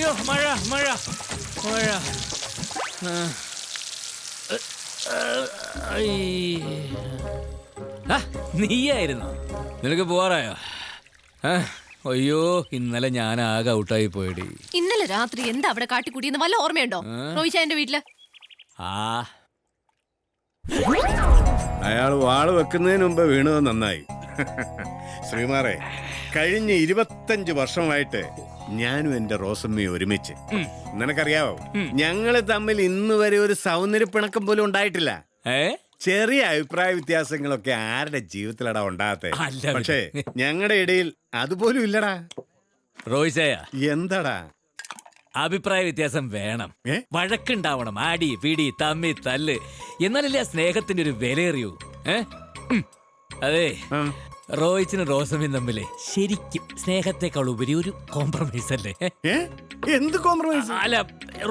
അയ്യോ മഴ മഴ മഴ. നീയായിരുന്നു. നിനക്ക് പോവാറായോ? അയ്യോ ഇന്നലെ ഞാൻ ആകെ ഔട്ടായി പോയടി. ഇന്നലെ രാത്രി എന്താ അവിടെ കാട്ടിക്കൂട്ടിയെന്ന് വല്ല ഓർമ്മയുണ്ടോ റോയിച്ചായന്റെ വീട്ടില്? അയാൾ വാള് വെക്കുന്നതിന് മുമ്പ് വീണത് നന്നായി. ശ്രീമാറെ, കഴിഞ്ഞ 25 വർഷമായിട്ട് ഞാനും എന്റെ റോസമ്മയും ഒരുമിച്ച്. നിനക്കറിയാവോ, ഞങ്ങള് തമ്മിൽ ഇന്ന് വരെ ഒരു സൗന്ദര്യ പിണക്കം പോലും ഉണ്ടായിട്ടില്ല. ചെറിയ അഭിപ്രായ വ്യത്യാസങ്ങളൊക്കെ ആരുടെ ജീവിതത്തിലടാ ഉണ്ടാകത്തെ. പക്ഷേ ഞങ്ങളുടെ ഇടയിൽ അതുപോലും ഇല്ലടാ. റോയിച്ചായ, എന്താടാ? അഭിപ്രായ വ്യത്യാസം വേണം, വഴക്കുണ്ടാവണം, ആടി പിടി തമ്മി തല്ല്, എന്നാലല്ലേ ആ സ്നേഹത്തിന്റെ ഒരു വിലയേറിയൂ. അതെ, റോയിച്ചിനും റോസമ്മയും തമ്മില് ശരിക്കും സ്നേഹത്തെക്കാൾ ഉപരി ഒരു കോംപ്രമൈസ് അല്ലേ? എന്ത് കോംപ്രമൈസ്? അല്ല,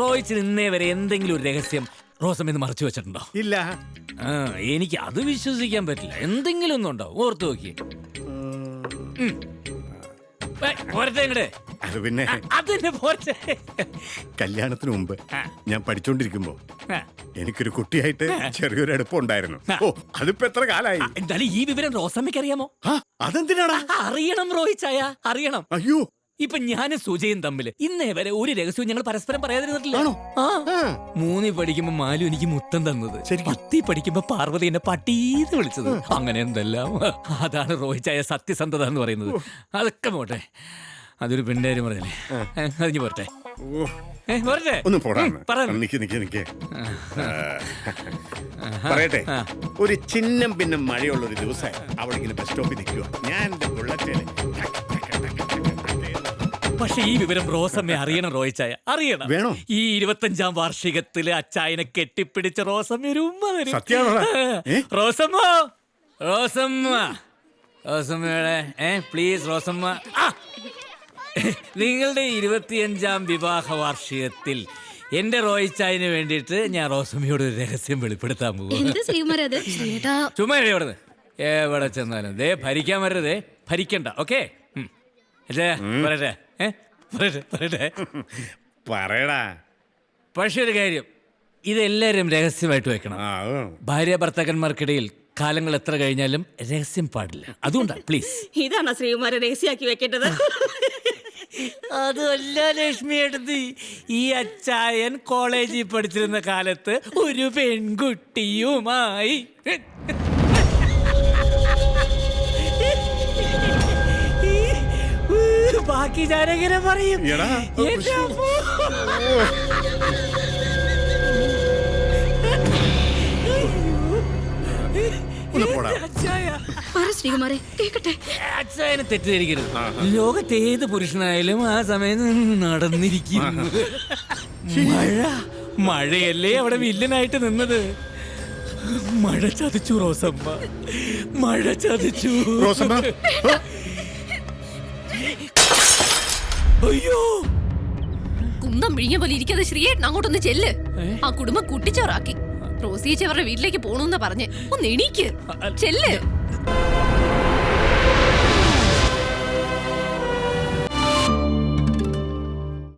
റോയിച്ചിന് ഇന്നേ വരെ എന്തെങ്കിലും ഒരു രഹസ്യം റോസമ്മന്ന് മറച്ചു വെച്ചിട്ടുണ്ടോ? ഇല്ല. എനിക്ക് അത് വിശ്വസിക്കാൻ പറ്റില്ല. എന്തെങ്കിലും ഒന്നും ഉണ്ടാവും, ഓർത്തു നോക്കി. അത് പിന്നെ കല്യാണത്തിന് മുമ്പ് ഞാൻ പഠിച്ചോണ്ടിരിക്കുമ്പോ എനിക്കൊരു കുട്ടിയായിട്ട് ചെറിയൊരു അടുപ്പം ഉണ്ടായിരുന്നു. അതിപ്പോ എത്ര കാലായി? എന്തായാലും ഈ വിവരം റോസമ്മയ്ക്ക് അറിയാമോ? അതെന്തിനാടാ? അറിയണം റോയിച്ചായ, അറിയണം. അയ്യോ, ഇപ്പൊ ഞാനും സുജയും തമ്മില് ഇന്നേ വരെ ഒരു രഹസ്യവും ഞങ്ങൾ പരസ്പരം പറയാതിരുന്നിട്ടില്ല. 3 പഠിക്കുമ്പോ മാലു എനിക്ക് മുത്തം തന്നത്, 10 പഠിക്കുമ്പോ പാർവതി എന്നെ പട്ടീന്ന് വിളിച്ചത്, അങ്ങനെ എന്തെല്ലാം. അതാണ് റോയിച്ചായ സത്യസന്ധത എന്ന് പറയുന്നത്. അതൊക്കെ പോട്ടെ, അതൊരു പെണ്ണേരും പറഞ്ഞല്ലേ, അതിന് പോട്ടെ. പറയട്ടെ, ഒരു ചിഹ്നം പിന്നെ മഴയുള്ള ഒരു ദിവസം അവിടെ ഇങ്ങനെ ബസ് സ്റ്റോപ്പിൽ നിൽക്കുക, ഞാൻ എന്റെ ബുള്ളറ്റില്. പക്ഷെ ഈ വിവരം റോസമ്മ അറിയണം റോയിച്ചായ, അറിയണം. വേണോ? ഈ 25ാം വാർഷികത്തില് അച്ചായനെ കെട്ടിപ്പിടിച്ച റോസമ്മ ഒരു ഉമ്മ തരും. റോസമ്മ, റോസമ്മ, റോസമ്മയുടെ പ്ലീസ് റോസമ്മ, നിങ്ങളുടെ 25ാം വിവാഹ വാർഷികത്തിൽ എന്റെ റോയിച്ചായന് വേണ്ടിയിട്ട് ഞാൻ റോസമ്മയോട് ഒരു രഹസ്യം വെളിപ്പെടുത്താൻ പോകും. ചുമ്മാ എവിടെ എവിടെ ചെന്നാലും ദേ ഭരിക്കാൻ വരരുതേ, ഭരിക്കണ്ട. ഓക്കെ, പറയടാ. പക്ഷെ ഒരു കാര്യം, ഇതെല്ലാരും രഹസ്യമായിട്ട് വെക്കണം. ഭാര്യ ഭർത്താക്കന്മാർക്കിടയിൽ കാലങ്ങൾ എത്ര കഴിഞ്ഞാലും രഹസ്യം പാടില്ല. അതുകൊണ്ടാണ് പ്ലീസ്. ഇതാണ് ശ്രീകുമാരെ രഹസ്യമാക്കി വെക്കേണ്ടത്. അതല്ല ലക്ഷ്മി എടുത്ത്, ഈ അച്ചായൻ കോളേജിൽ പഠിച്ചിരുന്ന കാലത്ത് ഒരു പെൺകുട്ടിയുമായി ബാക്കി ഞാനെങ്ങനെ പറയും? അച്ചായനെ തെറ്റിദ്ധരിക്കരുത്. ലോകത്തെ ഏത് പുരുഷനായാലും ആ സമയം നടന്നിരിക്കുന്നു. മഴയല്ലേ അവിടെ വില്ലനായിട്ട് നിന്നത്. മഴ ചതിച്ചു റോസമ്മ, മഴ ചതിച്ചു. അയ്യോ, കുന്തം വിഴിഞ്ഞ പോലെ ഇരിക്കാതെ ശ്രീയേട്ടൻ അങ്ങോട്ടൊന്ന് ചെല്ല്. ആ കുടുംബം കുട്ടിച്ചോറാക്കി. റോസിയേച്ചി അവരുടെ വീട്ടിലേക്ക് പോണെന്ന് പറഞ്ഞ് ഒന്ന് എണീക്ക്, ചെല്ല്.